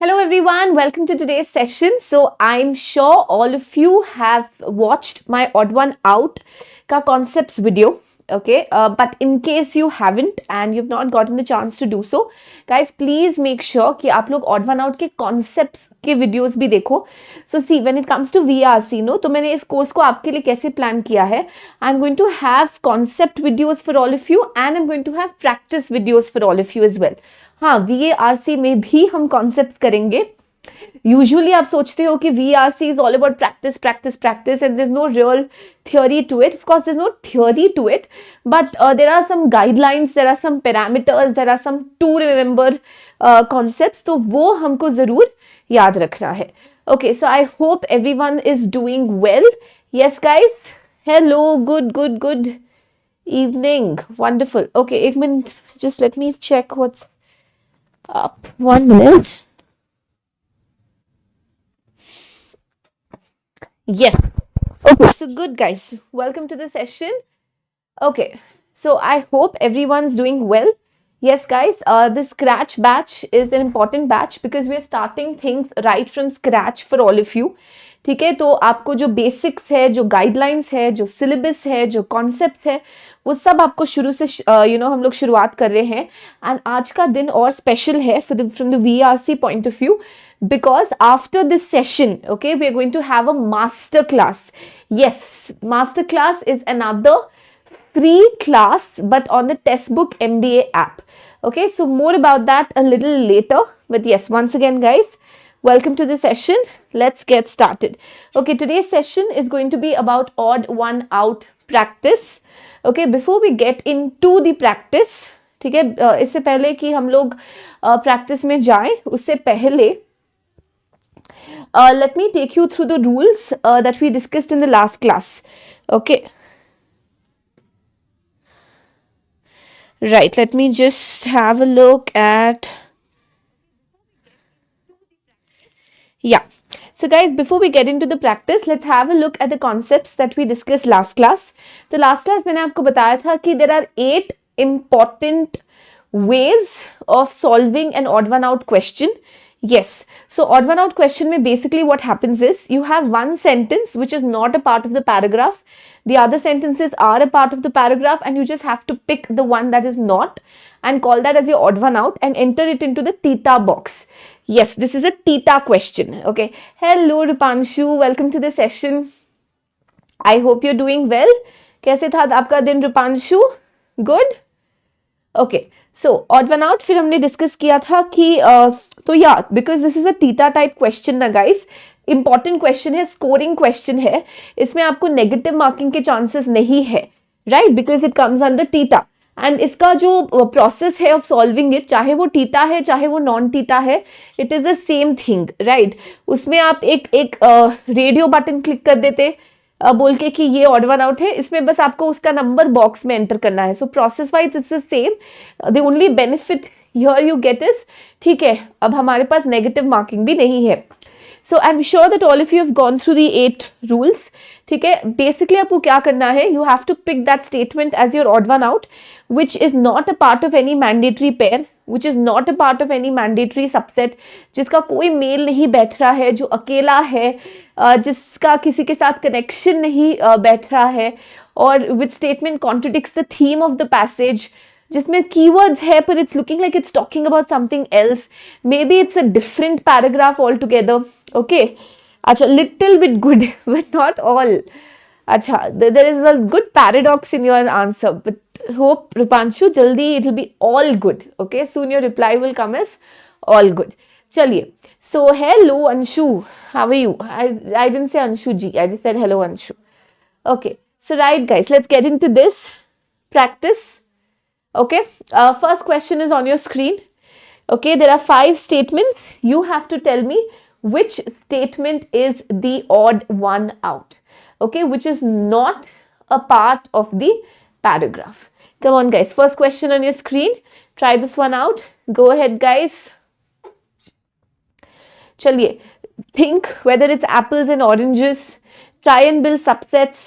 Hello everyone, welcome to today's session. So I'm sure all of you have watched my odd one out ka concepts video. Okay, but in case you haven't and you've not gotten the chance to do so, guys, please make sure कि आप लोग odd one out के concepts के videos भी देखो. So see, when it comes to VARC, no, तो मैंने इस course को आपके लिए कैसे plan किया है. I'm going to have concept videos for all of you and I'm going to have practice videos for all of you as well. हाँ, VARC में भी हम concepts करेंगे. Usually आप सोचते हो कि VARC is all about practice, practice, practice and there's no real theory to it. Of course, there's no theory to it, but there are some guidelines, there are some parameters, there are some to remember concepts. तो वो हमको ज़रूर याद रखना है. Okay, so I hope everyone is doing well. Yes, guys. Hello, good evening. Wonderful. Okay, एक minute. Just let me check what's up. 1 minute. Yes. Okay, so good guys. Welcome to the session. Okay, so I hope everyone's doing well. Yes, guys, this scratch batch is an important batch because we are starting things right from scratch for all of you. ठीक है, तो आपको जो basics है, जो guidelines है, जो syllabus है, जो कॉन्सेप्ट है, वो सब आपको शुरू से हम लोग शुरुआत कर रहे हैं. एंड आज का दिन और स्पेशल है from the VARC point of view because after this session, okay, we are going to have a master class. Yes, master class is another free class but on the textbook MBA app. Okay, so more about that a little later, but yes, once again guys, welcome to the session. Let's get started. Okay, today's session is going to be about odd one out practice. Okay, before we get into the practice, ठीक है, इससे पहले कि हम लोग practice में जाएं, उससे पहले let me take you through the rules that we discussed in the last class. Okay. Right, let me just have a look at... Yeah. So guys, before we get into the practice, let's have a look at the concepts that we discussed last class. The last class मैंने आपको बताया था कि there are 8 important ways of solving an odd one out question. Yes, so odd one out question mein basically what happens is you have one sentence which is not a part of the paragraph. The other sentences are a part of the paragraph and you just have to pick the one that is not and call that as your odd one out and enter it into the theta box. Yes, this is a theta question. Okay. Hello Rupanshu, welcome to the session. I hope you're doing well. कैसे था आपका दिन Rupanshu? Good? Okay. So odd one out फिर हमने discuss किया था कि तो या because this is a theta type question ना गाइस, इंपॉर्टेंट क्वेश्चन है, स्कोरिंग क्वेश्चन है, इसमें आपको नेगेटिव मार्किंग के चांसेस नहीं है, right, because it comes under theta. And इसका जो प्रोसेस है ऑफ सॉल्विंग इट, चाहे वो थीटा है चाहे वो नॉन थीटा है, it is the same thing, right. उसमें आप एक रेडियो बटन क्लिक कर देते बोल के कि ये ऑड वन आउट है, इसमें बस आपको उसका नंबर बॉक्स में एंटर करना है. So process wise it's the same. The only benefit here you get is, ठीक है, अब हमारे पास नेगेटिव मार्किंग भी नहीं है. So I am sure that all of you have gone through the 8 rules. ठीक है, बेसिकली आपको क्या करना है, you have to pick that statement as your odd one out which is not a part of any mandatory pair, which is not a part of any mandatory subset, जिसका कोई mail नहीं बैठ रहा है, जो अकेला है, जिसका किसी के साथ कनेक्शन नहीं बैठ रहा है, और which statement contradicts the theme of the passage, जिसमें keywords है पर it's looking like it's talking about something else, maybe it's a different paragraph altogether. Okay, अच्छा, little bit good but not all. अच्छा, there is a good paradox in your answer, but hope Rupanshu jaldi it will be all good. Okay, soon your reply will come as all good. चलिए, so hello Anshu, how are you? I didn't say Anshu ji, I just said hello Anshu. Okay, so right guys, let's get into this practice. Okay, first question is on your screen. Okay, there are 5 statements. You have to tell me which statement is the odd one out. Okay, which is not a part of the paragraph. Come on guys, first question on your screen. Try this one out. Go ahead guys. Chaliye, think whether it's apples and oranges. Try and build subsets.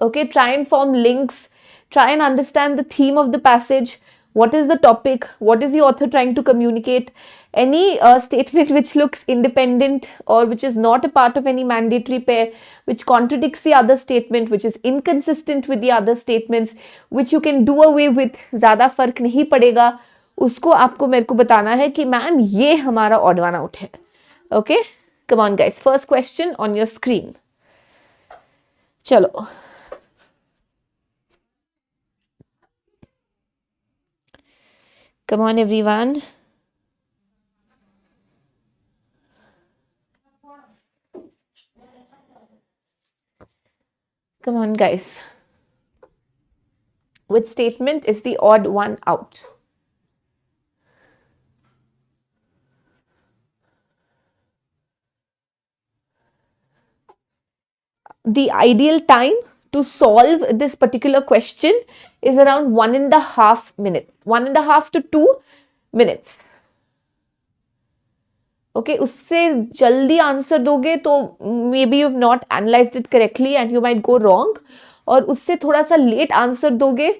Okay, try and form links. Try and understand the theme of the passage. what is the topic, what is the author trying to communicate, any statement which looks independent or which is not a part of any mandatory pair, which contradicts the other statement, which is inconsistent with the other statements, which you can do away with, ज़्यादा फर्क नहीं पड़ेगा, उसको आपको मेरे को बताना है कि मैम ये हमारा odd one out है. Okay, come on guys, first question on your screen. चलो, come on everyone. Come on guys. Which statement is the odd one out? The ideal time to solve this particular question is around 1.5 minutes, 1.5 to 2 minutes. Okay, उससे जल्दी answer दोगे तो maybe you have not analyzed it correctly and you might go wrong, और उससे थोड़ा सा late answer दोगे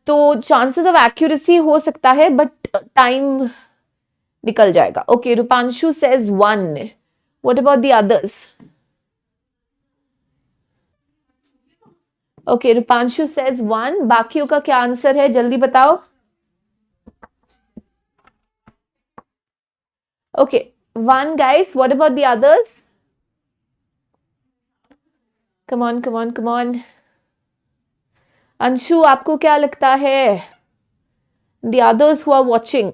तो chances of accuracy हो सकता है but time निकल जाएगा. Okay, Rupanshu says 1. What about the others? Okay, Rupanshu says 1. बाकियों का क्या आंसर है, जल्दी बताओ. Okay, 1 guys. What about the others? Come on, come on, come on. Anshu, आपको क्या लगता है? The others who are watching.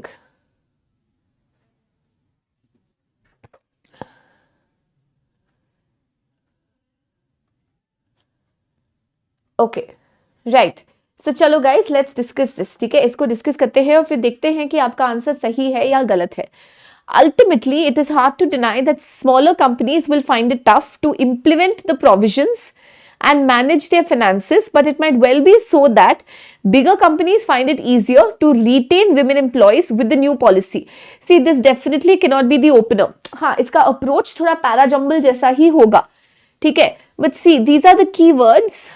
Okay, right. So चलो guys, let's discuss this. ठीक है, इसको डिस्कस करते हैं और फिर देखते हैं कि आपका आंसर सही है या गलत है. Ultimately, it is hard to deny that smaller companies will find it tough to implement the provisions and manage their finances, but it might well be so that bigger companies find it easier to retain women employees with the new policy. See, this definitely cannot be the opener. हाँ, इसका approach थोड़ा parajumble जैसा ही होगा. ठीक है, but see, these are the keywords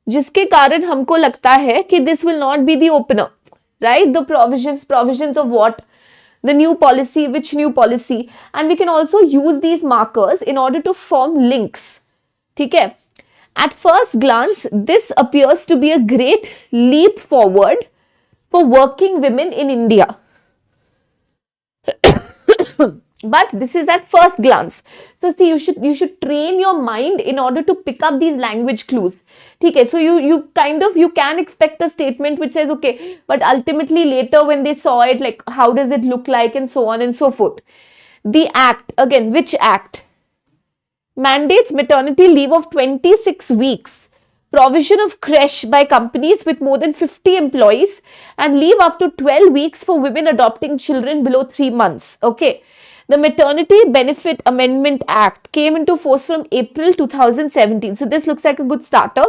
जिसके कारण हमको लगता है कि this will not be the opener, right? The provisions of what? The new policy, which new policy? And we can also use these markers in order to form links. ठीक है? At first glance, this appears to be a great leap forward for working women in India. But this is at first glance. So see, you should train your mind in order to pick up these language clues. Okay, so you can expect a statement which says, okay, but ultimately later when they saw it, like how does it look like and so on and so forth. The act, again, which act? Mandates maternity leave of 26 weeks, provision of creche by companies with more than 50 employees, and leave up to 12 weeks for women adopting children below 3 months. Okay. The Maternity Benefit Amendment Act came into force from April 2017. So this looks like a good starter.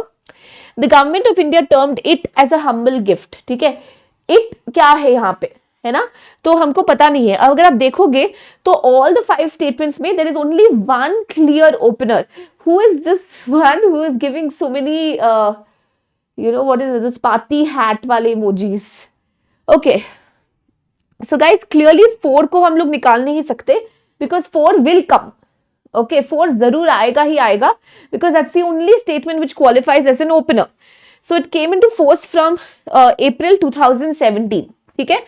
The government of India termed it as a humble gift. ठीक है, it क्या है यहाँ पे, है ना? तो हमको पता नहीं है. अगर आप देखोगे तो all the 5 statements में there is only one clear opener. Who is this one who is giving so many what is it, those party hat वाले emojis? Okay. So guys, clearly 4 को हम लोग निकाल नहीं सकते because 4 will come. Okay, 4 जरूर आएगा ही आएगा because that's the only statement which qualifies as an opener. So it came into force from April 2017. ठीक है,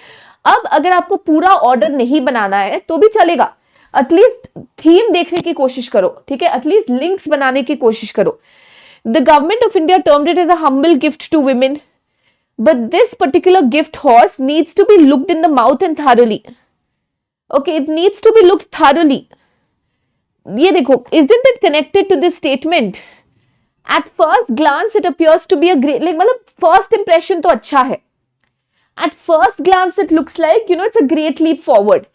अब अगर आपको पूरा ऑर्डर नहीं बनाना है तो भी चलेगा, एटलीस्ट थीम देखने की कोशिश करो. ठीक है, एटलीस्ट लिंक्स बनाने की कोशिश करो. The government of India termed it as a humble gift to women. But this particular gift horse needs to be looked in the mouth and thoroughly. Okay, it needs to be looked thoroughly. ये देखो, isn't it connected to this statement? At first glance, it appears to be a great, like मतलब first impression तो अच्छा है. At first glance, it looks like, it's a great leap forward.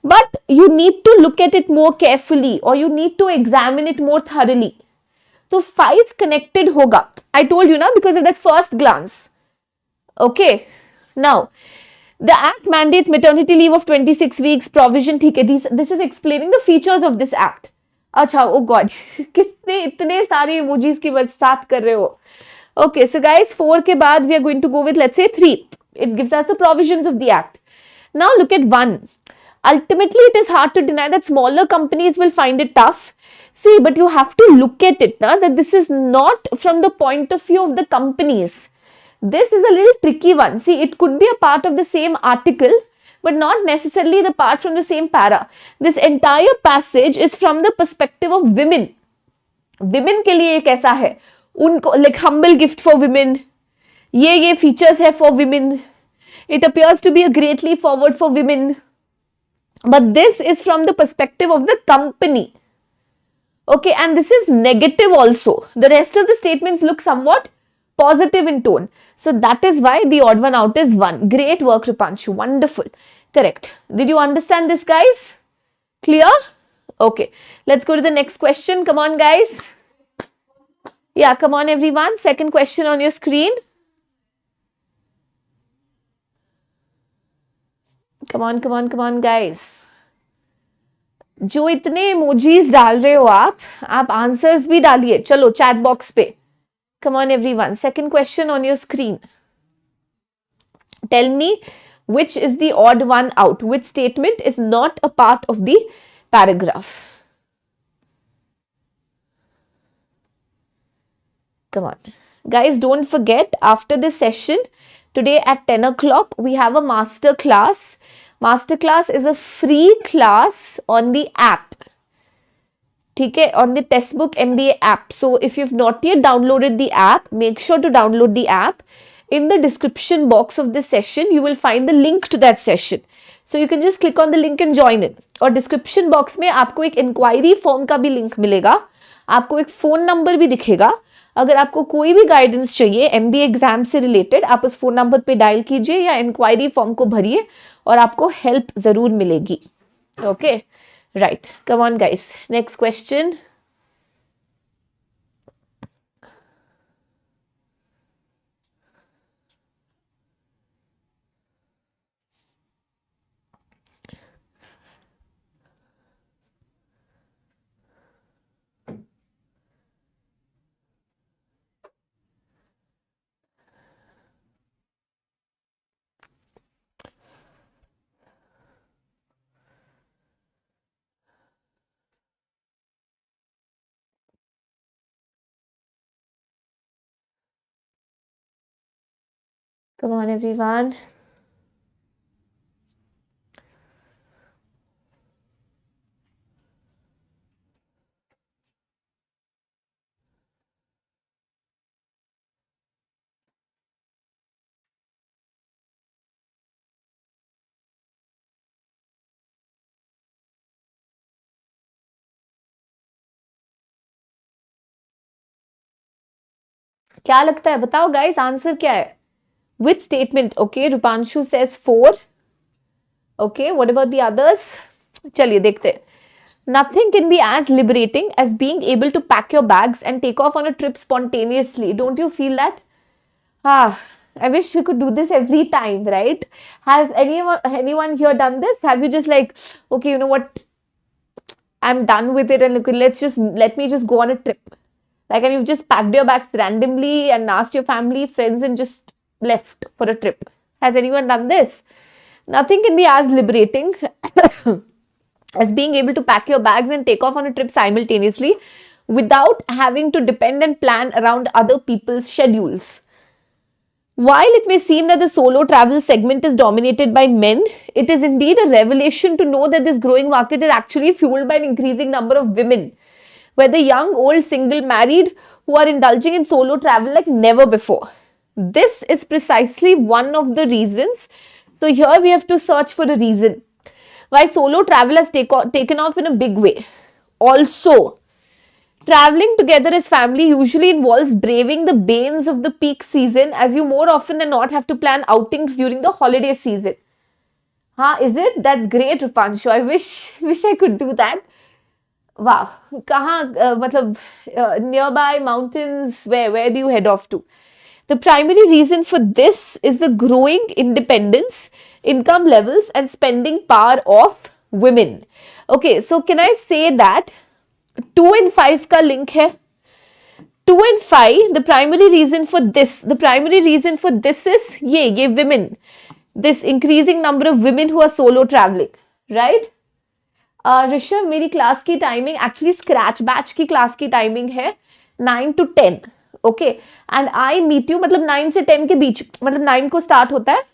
But you need to look at it more carefully or you need to examine it more thoroughly. So 5 connected होगा. I told you ना, because of that first glance. Okay, now the act mandates maternity leave of 26 weeks, provision. ठीक है, this is explaining the features of this act. अच्छा, oh god, कितने इतने सारे emojis की बरसात कर रहे हो. Okay, so guys, 4 के बाद we are going to go with, let's say, 3. it gives us the provisions of the act. Now look at 1. Ultimately, it is hard to deny that smaller companies will find it tough. See, but you have to look at it now, that this is not from the point of view of the companies. This is a little tricky one. See, it could be a part of the same article, but not necessarily the part from the same para. This entire passage is from the perspective of women. Women के लिए कैसा है? उनको like humble gift for women. ये features है for women. It appears to be a great leap forward for women. But this is from the perspective of the company. Okay, and this is negative also. The rest of the statements look somewhat positive in tone. So that is why the odd one out is 1. Great work, Rupanshu. Wonderful. Correct. Did you understand this, guys? Clear? Okay. Let's go to the next question. Come on, guys. Yeah, come on, everyone. Second question on your screen. Come on, guys. जो इतने emojis डाल रहे हो आप answers भी डालिए. चलो chat box पे. Come on, everyone. Second question on your screen. Tell me which is the odd one out. Which statement is not a part of the paragraph? Come on. Guys, don't forget, after this session, today at 10 o'clock, we have a master class. Master class is a free class on the app. Okay, on the Textbook MBA app. So if you've not yet downloaded the app, make sure to download the app. In the description box of this session, you will find the link to that session. So you can just click on the link and join in. और description box में आपको एक inquiry form का भी link मिलेगा. आपको एक phone number भी दिखेगा. अगर आपको कोई भी guidance चाहिए MBA एग्जाम से related, आप उस phone number पे डायल कीजिए या inquiry form को भरिए और आपको help ज़रूर मिलेगी. Okay. Right. Come on, guys. Next question. Come on, everyone. क्या लगता है? बताओ guys, आंसर क्या है? Which statement? Okay, Rupanshu says 4. Okay, what about the others? चलिए देखते हैं. Nothing can be as liberating as being able to pack your bags and take off on a trip spontaneously. Don't you feel that? I wish we could do this every time, right? Has anyone here done this? Have you just like, okay, you know what? I'm done with it and look, let me just go on a trip. Like, and you've just packed your bags randomly and asked your family, friends, and just left for a trip. Has anyone done this? Nothing can be as liberating as being able to pack your bags and take off on a trip simultaneously without having to depend and plan around other people's schedules. While it may seem that the solo travel segment is dominated by men, it is indeed a revelation to know that this growing market is actually fueled by an increasing number of women, whether young, old, single, married, who are indulging in solo travel like never before. This is precisely one of the reasons. So here we have to search for a reason why solo travel has taken off in a big way. Also, traveling together as family usually involves braving the banes of the peak season, as you more often than not have to plan outings during the holiday season. Is it? That's great, Rupanshu. I wish I could do that. Wow. Kahan, nearby mountains, where do you head off to? The primary reason for this is the growing independence, income levels, and spending power of women. Okay, so can I say that 2 and 5 का link है? 2 and 5, the primary reason for this is ये women, this increasing number of women who are solo traveling, right? Rishabh, मेरी class की timing actually scratch batch की class की timing है 9 to 10, okay, and I meet you, मतलब 9 से 10 के बीच, मतलब 9 को स्टार्ट होता है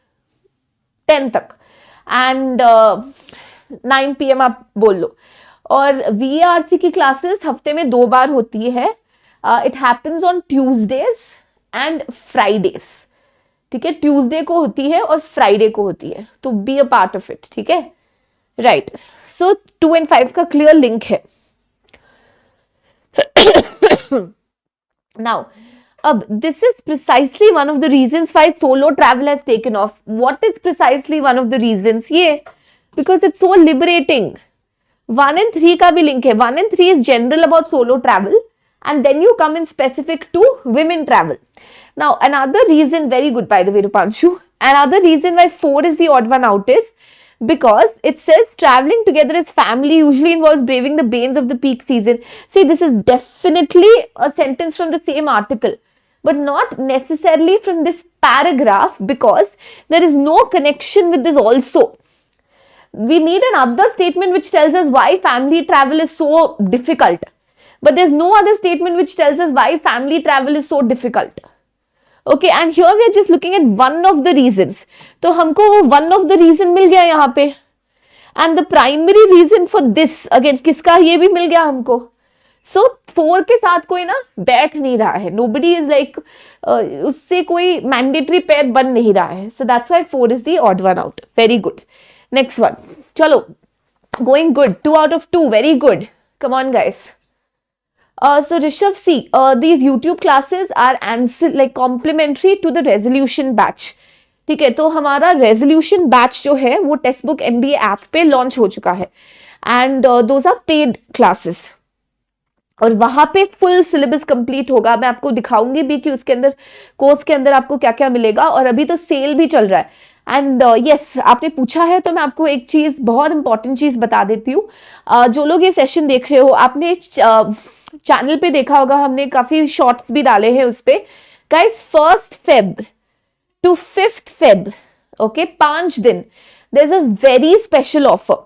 10 तक, एंड 9 PM आप बोल लो। और VARC की क्लासेस हफ्ते में 2 बार होती है, it happens on Tuesdays and Fridays, ठीक है, ट्यूसडे को होती है और फ्राइडे को होती है, तो be a part of it, ठीक है, राइट। सो 2 and 5 का क्लियर लिंक है। नाउ अब this is precisely one of the reasons why solo travel has taken off. What is precisely one of the reasons? ये because it's so liberating. 1 and 3 का भी link है। 1 and 3 is general about solo travel, and then you come in specific to women travel. Now another reason, very good by the way Rupanshu, another reason why 4 is the odd one out is because it says traveling together as family usually involves braving the banes of the peak season. See, this is definitely a sentence from the same article, but not necessarily from this paragraph, because there is no connection with this also. We need another statement which tells us why family travel is so difficult, but there's no other statement which tells us why family travel is so difficult. Okay, and here we are just looking at one of the reasons. तो हमको वो one of the reason मिल गया यहाँ पे, and the primary reason for this again किसका, ये भी मिल गया हमको। So 4 के साथ कोई ना बैठ नहीं रहा है, nobody is like उससे कोई mandatory pair बन नहीं रहा है, so that's why 4 is the odd one out. Very good. Next one, chalo, going good, 2 out of 2, very good. Come on guys. So Rishabh, see, these YouTube classes are like complementary to the resolution batch. ठीक है, तो हमारा resolution batch जो है वो textbook MBA app पे launch हो चुका है, and those are paid classes. और वहां पे फुल सिलेबस कंप्लीट होगा। मैं आपको दिखाऊंगी भी कि उसके अंदर, कोर्स के अंदर आपको क्या क्या मिलेगा, और अभी तो सेल भी चल रहा है। एंड यस, आपने पूछा है तो मैं आपको एक चीज, बहुत इंपॉर्टेंट चीज बता देती हूँ। जो लोग ये सेशन देख रहे हो, आपने चैनल पे देखा होगा, हमने काफी शॉर्ट्स भी डाले हैं उस पे। Guys, 1st Feb to 5th Feb, okay, 5 दिन, there is a very special offer.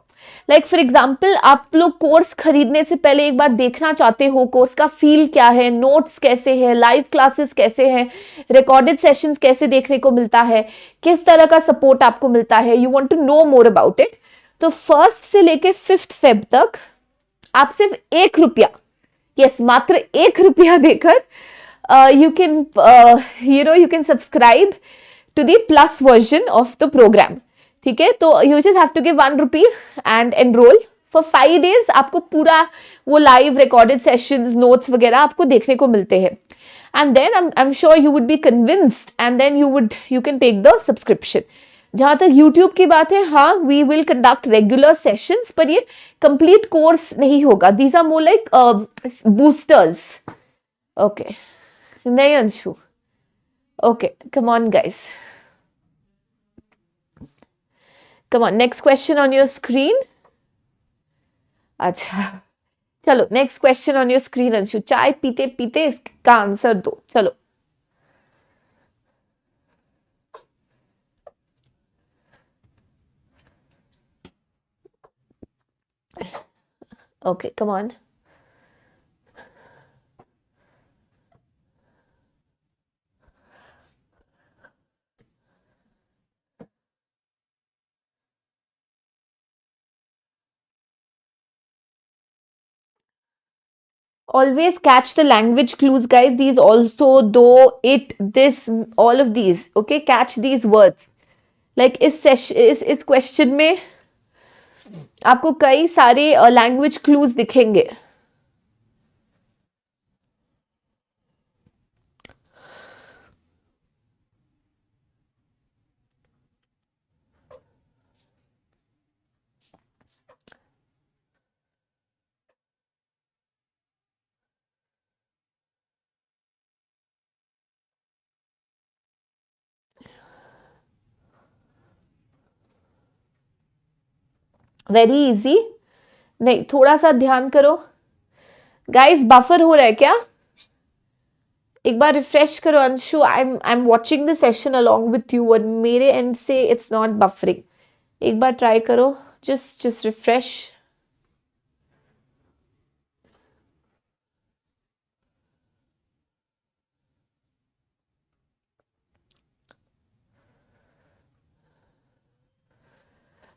Like for example, आप लोग कोर्स खरीदने से पहले एक बार देखना चाहते हो कोर्स का फील क्या है, नोट्स कैसे है, लाइव क्लासेस कैसे हैं, रिकॉर्डेड सेशंस कैसे देखने को मिलता है, किस तरह का सपोर्ट आपको मिलता है, you want to know more about it, तो 1st से लेके 5th Feb तक आप सिर्फ ₹1, यस, मात्र ₹1 देकर you can subscribe to the plus version of the program. ठीक है, तो you just have to give ₹1 and enroll for 5 days. आपको पूरा वो लाइव रिकॉर्डेड सेशंस, नोट्स वगैरह आपको देखने को मिलते हैं, and then I'm sure you would be convinced, and then you can take the subscription. जहां तक YouTube की बात है, हाँ, we will conduct regular sessions, पर ये complete course नहीं होगा. These are more like boosters. Okay, नहीं Anshu, okay, come on guys. Come on, next question on your screen. अच्छा, चलो next question on your screen Anshu. चाय पीते पीते इसका आंसर दो, चलो। Okay, come on. Always catch the language clues, guys. These also, though, it, this, all of these, okay, catch these words. Like इस question में आपको कई सारे लैंग्वेज क्लूज दिखेंगे। वेरी इजी, नहीं, थोड़ा सा ध्यान करो गाइस। बफर हो रहा है क्या? एक बार रिफ्रेश करो Anshu. I am watching the session along with you और मेरे एंड से इट्स नॉट बफरिंग. एक बार ट्राई करो. just refresh.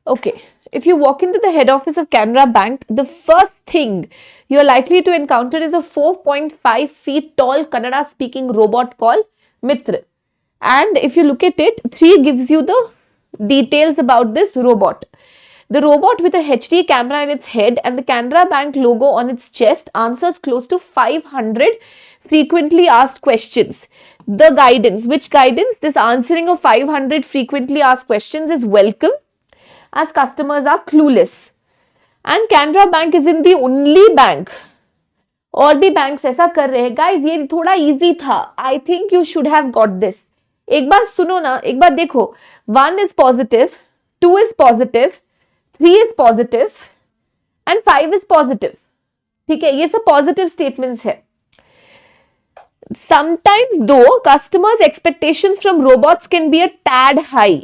Okay, if you walk into the head office of Canara Bank, the first thing you are likely to encounter is a 4.5 feet tall Kannada speaking robot called Mitra. And if you look at it, 3 gives you the details about this robot. The robot with a HD camera in its head and the Canara Bank logo on its chest answers close to 500 frequently asked questions. The guidance, which guidance? This answering of 500 frequently asked questions is welcome as customers are clueless. And Canara Bank isn't the only bank. और भी banks ऐसा कर रहे हैं. Guys ये थोड़ा easy था. I think you should have got this. एक बार सुनो ना, एक बार देखो. 1 is positive, 2 is positive, 3 is positive and 5 is positive. ठीक है, ये सब पॉजिटिव स्टेटमेंट्स है. Sometimes though, customers' expectations from robots can be a tad high.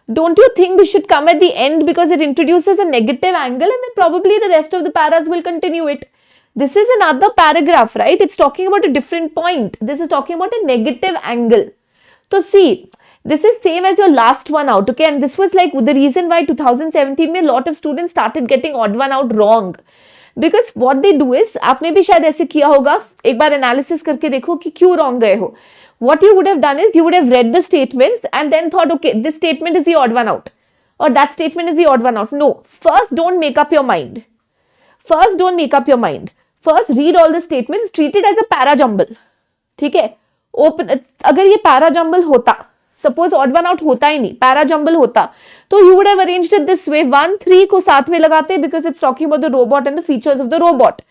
Don't you think this should come at the end because it introduces a negative angle and then probably the rest of the paras will continue it. This is another paragraph, right? It's talking about a different point. This is talking about a negative angle. So see, this is same as your last one out, okay? And this was like the reason why 2017 में a lot of students started getting odd one out wrong. Because what they do is, आपने भी शायद ऐसे किया होगा, एक बार analysis करके देखो कि क्यों wrong गए हो. What you would have done is, you would have read the statements and then thought, okay, this statement is the odd one out. Or that statement is the odd one out. No, first don't make up your mind. First don't make up your mind. First read all the statements, treat it as a para jumble. ठीक है? Open, अगर ये para jumble होता, suppose odd one out होता ही नहीं, para jumble होता, तो you would have arranged it this way. 1, 3 को साथ में लगाते because it's talking about the robot and the features of the robot.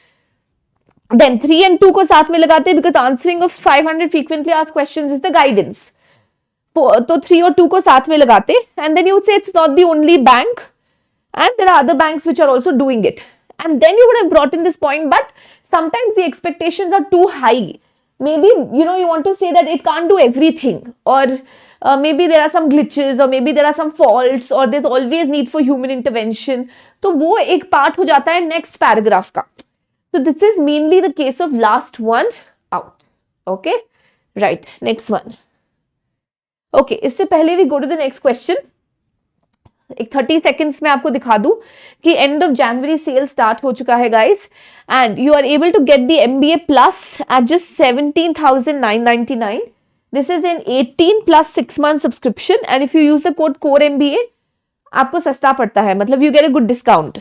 Then 3 and 2 को साथ में लगाते because answering of 500 frequently asked questions is the guidance. तो 3 और 2 को साथ में लगाते and then you would say it's not the only bank and there are other banks which are also doing it. And then you would have brought in this point, but sometimes the expectations are too high. Maybe, you want to say that it can't do everything, or maybe there are some glitches, or maybe there are some faults, or there's always need for human intervention. तो वो एक part हो जाता है next paragraph का. So this is mainly the case of last one out. Okay, right, next one. Okay, इससे पहले we go to the next question. एक 30 seconds में आपको दिखा दूं कि end of January sale start हो चुका है guys, and you are able to get the MBA plus at just 17,999. This is an 18 plus 6 month subscription, and if you use the code core MBA आपको सस्ता पड़ता है, मतलब you get a good discount.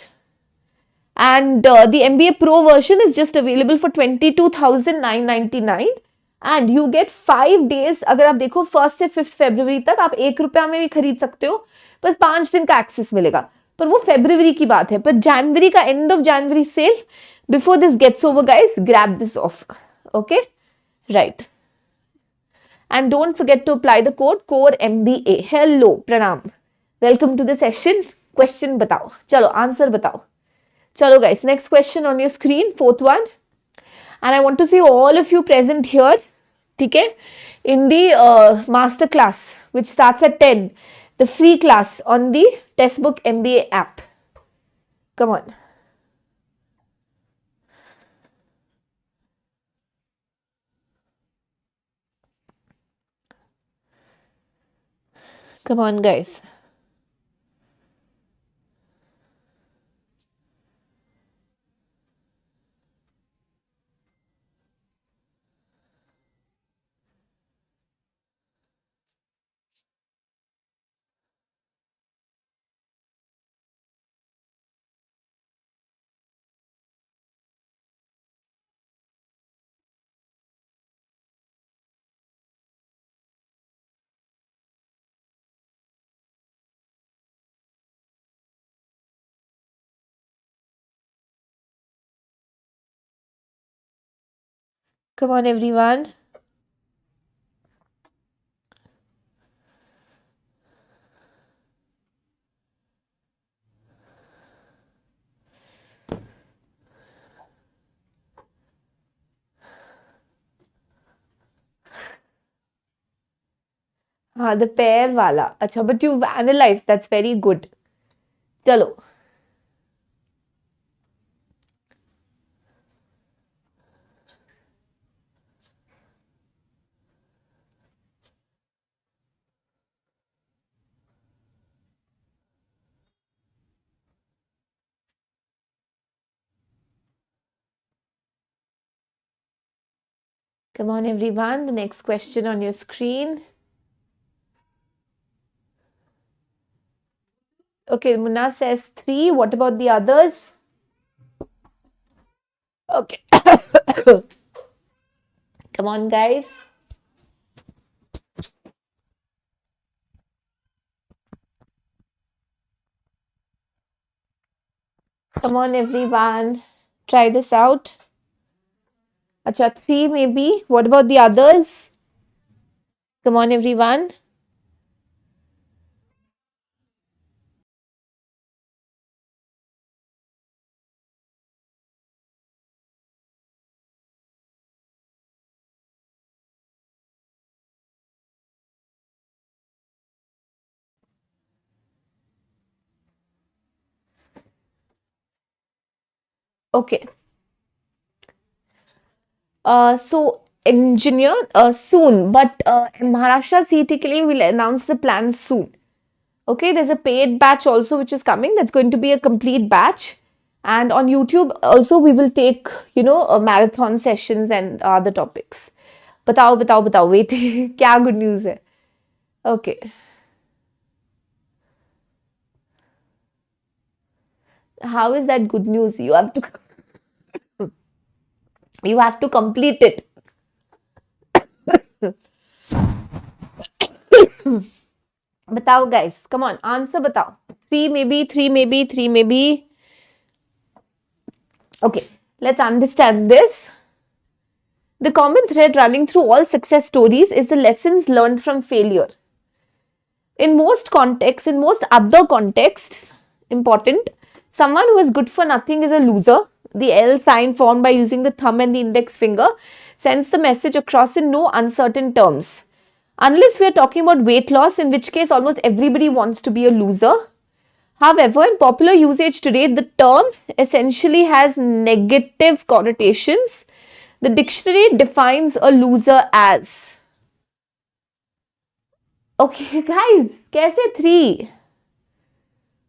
And the MBA Pro version is just available for 22,999 and you get 5 days. अगर आप देखो 1st से 5th February तक आप ₹1 में भी खरीद सकते हो, बस 5 दिन का एक्सेस मिलेगा. पर वो February की बात है. पर January का end of January sale, before this gets over guys, grab this offer. Okay, right. And don't forget to apply the code core MBA. Hello, pranam. Welcome to the session. Question बताओ. चलो answer बताओ. Chalo guys, next question on your screen, 4th one. And I want to see all of you present here, okay, in the master class, which starts at 10, the free class on the Textbook MBA app. Come on. Come on guys. Come on everyone. हाँ, the pair वाला. अच्छा, but you've analyzed. That's very good. चलो. Come on, everyone. The next question on your screen. Okay, Munna says 3. What about the others? Okay. Come on, guys. Come on, everyone. Try this out. Acha, 3 maybe. What about the others? Come on, everyone. Okay. So engineer soon, but Maharashtra CET will announce the plan soon. Okay, there's a paid batch also which is coming. That's going to be a complete batch. And on YouTube also we will take, marathon sessions and other topics. बताओ, wait, क्या good news है? Okay. How is that good news? You have to complete it. बताओ guys, come on, answer बताओ. 3 maybe. Okay, let's understand this. The common thread running through all success stories is the lessons learned from failure. In most other contexts, important, someone who is good for nothing is a loser. The L sign formed by using the thumb and the index finger sends the message across in no uncertain terms. Unless we are talking about weight loss, in which case almost everybody wants to be a loser. However, in popular usage today, the term essentially has negative connotations. The dictionary defines a loser as. Okay, guys, kaise 3?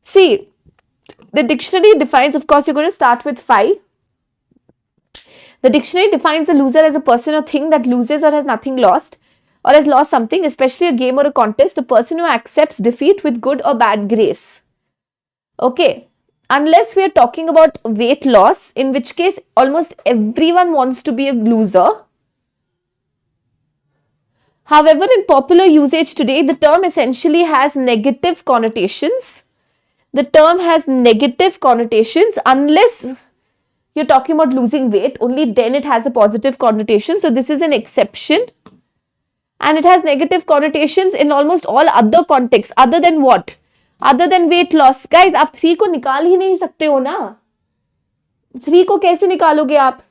See, the dictionary defines, of course, you're going to start with 5. The dictionary defines a loser as a person or thing that loses or has nothing lost, or has lost something, especially a game or a contest, a person who accepts defeat with good or bad grace. Okay, unless we are talking about weight loss, in which case almost everyone wants to be a loser. However, in popular usage today, the term essentially has negative connotations. The term has negative connotations unless you're talking about losing weight, only then it has a positive connotation. So this is an exception. And it has negative connotations in almost all other contexts. Other than what? Other than weight loss. Guys, आप 3 को निकाल ही नहीं सकते हो ना. 3 को कैसे निकालोगे आप?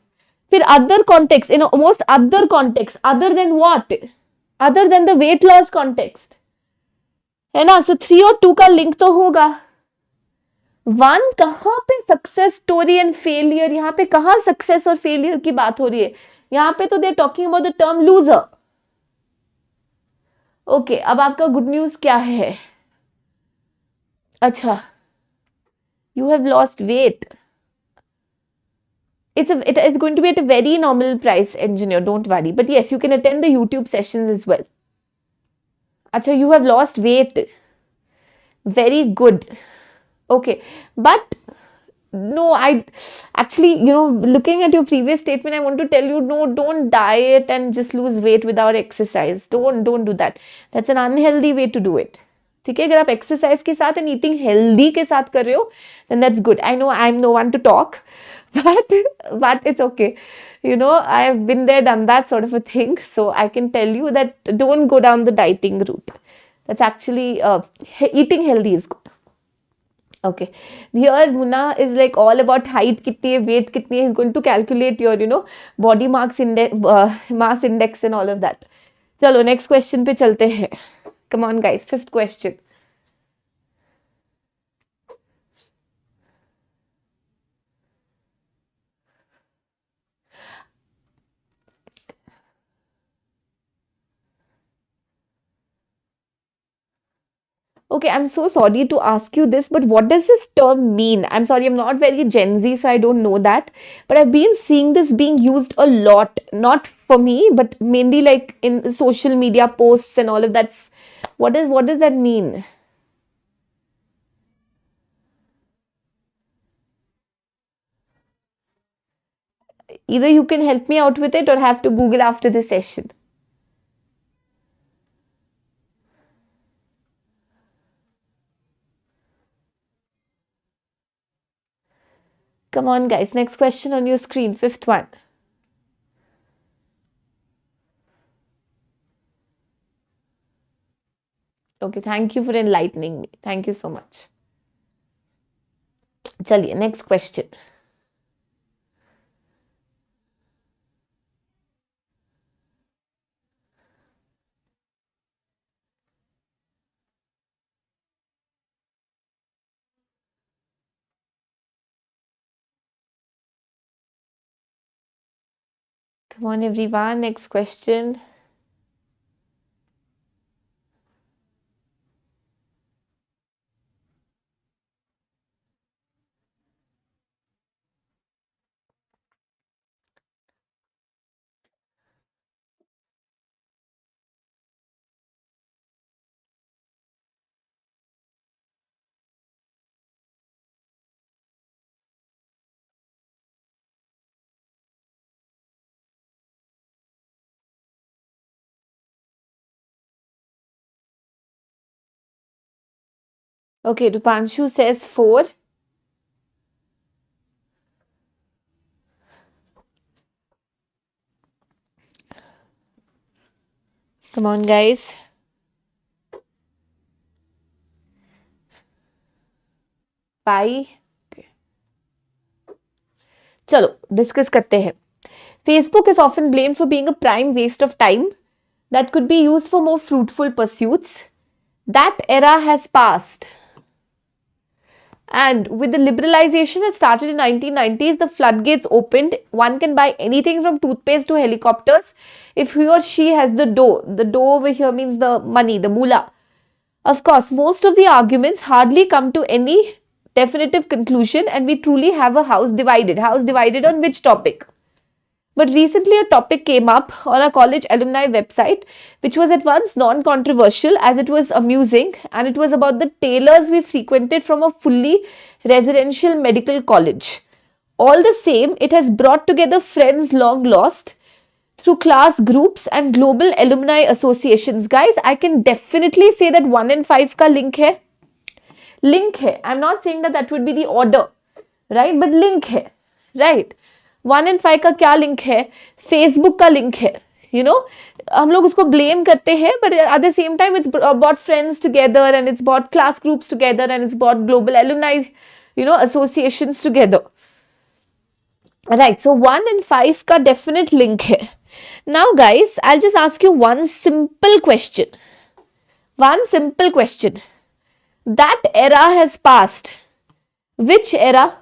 फिर other context, in almost other context. Other than what? Other than the weight loss context. है ना? So 3 और 2 का लिंक तो होगा. 1 कहाँ पे सक्सेस स्टोरी एंड फेलियर, यहाँ पे कहाँ सक्सेस और फेलियर की बात हो रही है? यहाँ पे तो they talking about the term loser. Okay, अब आपका गुड न्यूज क्या है? अच्छा, you have lost weight. It is going to be at a very nominal price, engineer, don't worry. But yes, you can attend the YouTube sessions as well. Acha, you have lost weight. Very good. Okay, but no, I actually, looking at your previous statement, I want to tell you, no, don't diet and just lose weight without exercise. Don't do that. That's an unhealthy way to do it. ठीक है, अगर आप exercise के साथ and eating healthy के साथ कर रहे हो, then that's good. I know I'm no one to talk, but it's okay. I have been there, done that sort of a thing. So I can tell you that don't go down the dieting route. That's actually eating healthy is good. Okay, here Munna is like all about height kitni hai, weight kitni hai. He's going to calculate your body mass index and all of that. चलो next question पे चलते हैं. Come on, guys. Fifth question. Okay, I'm so sorry to ask you this, but what does this term mean? I'm sorry, I'm not very Gen Z, so I don't know that. But I've been seeing this being used a lot, not for me, but mainly like in social media posts and all of that. What does that mean? Either you can help me out with it or have to Google after this session. Come on, guys. Next question on your screen. Fifth one. Okay, thank you for enlightening me. Thank you so much. Chaliye, next question. Come on, everyone. Next question. Okay, Rupanshu says 4. Come on, guys. Pi. Okay. चलो discuss करते हैं. Facebook is often blamed for being a prime waste of time that could be used for more fruitful pursuits. That era has passed. And with the liberalization that started in 1990s, the floodgates opened. One can buy anything from toothpaste to helicopters if he or she has the dough. The dough over here means the money, the moolah. Of course, most of the arguments hardly come to any definitive conclusion, and we truly have a house divided. House divided on which topic? But recently a topic came up on our college alumni website, which was at once non-controversial as it was amusing, and it was about the tailors we frequented from a fully residential medical college. All the same, it has brought together friends long lost through class groups and global alumni associations. Guys, I can definitely say that 1 and 5 ka link hai. Link hai. I'm not saying that that would be the order, right? But link hai, right? 1 and 5 का क्या link है? Facebook का link है. You know, हम लोग उसको blame करते हैं, but at the same time it's brought friends together and it's brought class groups together and it's brought global alumni, you know, associations together. Right, so 1 and 5 का definite link है. Now guys, I'll just ask you one simple question. One simple question. That era has passed. Which era?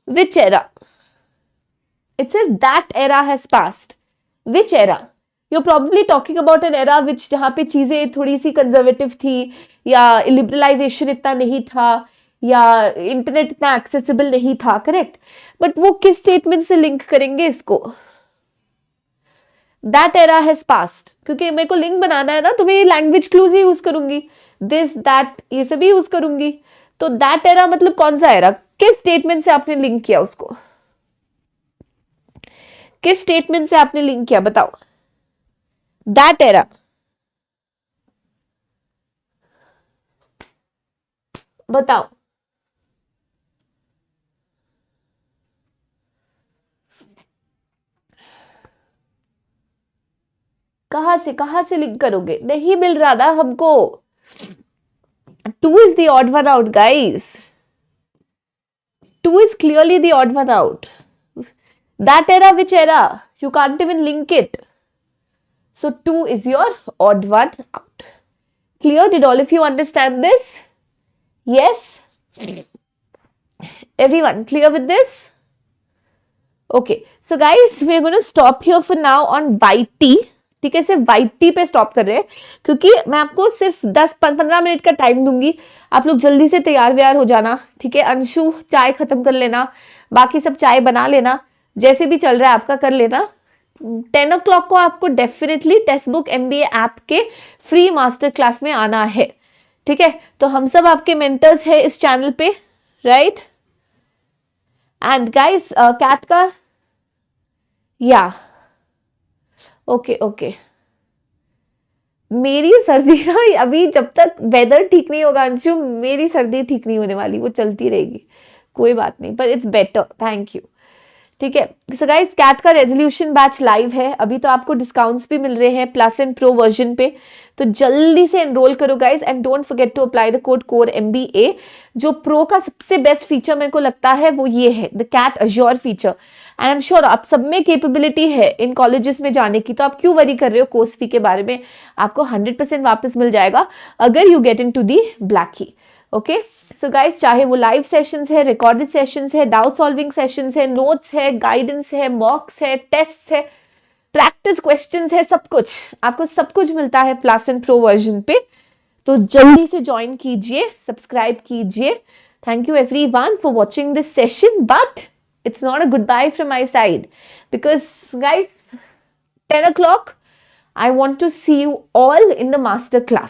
Which era? It says that era has passed. Which era? You're probably talking about an era which जहाँ पे चीजें थोड़ी सी conservative थी, या liberalisation इतना नहीं था, या इंटरनेट इतना एक्सेसिबल नहीं था, करेक्ट? बट वो किस स्टेटमेंट से लिंक करेंगे इसको? That era has past. क्योंकि मेरे को लिंक बनाना है ना, तो मैं लैंग्वेज क्लूज ही यूज करूंगी, दिस दैट ये सभी यूज करूंगी. तो दैट एरा मतलब कौन सा एरा? किस स्टेटमेंट से आपने लिंक किया उसको? किस स्टेटमेंट से आपने लिंक किया? बताओ. That era. बताओ. कहां से लिंक करोगे? नहीं मिल रहा ना हमको. 2 is the odd one out, guys. 2 is clearly the odd one out. That era, which era? You can't even link it. So 2 is your odd one out. Clear? Did all of you understand this? Yes? Everyone clear with this? Okay, so guys, we are going to stop here for now on YT. ठीक है, सिर्फ YT पे stop कर रहे हैं क्योंकि मैं आपको सिर्फ 10-15 मिनट का टाइम दूंगी. आप लोग जल्दी से तैयार व्यार हो जाना. ठीक है, अंशु चाय खत्म कर लेना, बाकी सब चाय बना लेना, जैसे भी चल रहा है आपका कर लेना. 10 o'clock को आपको definitely text book MBA app के फ्री मास्टर क्लास में आना है. ठीक है, तो हम सब आपके मेंटर्स हैं इस चैनल पे, राइट? एंड गाइस, कैट का या ओके मेरी सर्दी ना अभी जब तक वेदर ठीक नहीं होगा अंशु, मेरी सर्दी ठीक नहीं होने वाली, वो चलती रहेगी, कोई बात नहीं, पर इट्स बेटर. Thank you. ठीक है, सो गाइस, कैट का रेजोल्यूशन बैच लाइव है. अभी तो आपको डिस्काउंट्स भी मिल रहे हैं प्लस एंड प्रो वर्जन पे, तो जल्दी से एनरोल करो guys and don't forget to apply the code core MBA. जो प्रो का सबसे बेस्ट फीचर मेरे को लगता है वो ये है, the CAT assure feature. And I am sure आप सब में कैपेबिलिटी है इन कॉलेजेस में जाने की, तो आप क्यों वरी कर रहे हो कोर्स फी के बारे में. आपको 100% वापस मिल जाएगा अगर you get into the black की. ओके, सो गाइस, चाहे वो लाइव सेशंस है, रिकॉर्डेड सेशंस है, डाउट सॉल्विंग सेशंस है, नोट्स है, गाइडेंस है, मॉक्स है, टेस्ट है, प्रैक्टिस क्वेश्चंस है, सब कुछ आपको सब कुछ मिलता है प्लस एंड प्रो वर्जन पे. तो जल्दी से ज्वाइन कीजिए, सब्सक्राइब कीजिए. Thank you everyone for watching this session, but it's not a goodbye from my side because guys, 10 o'clock I want to see you all in the master class.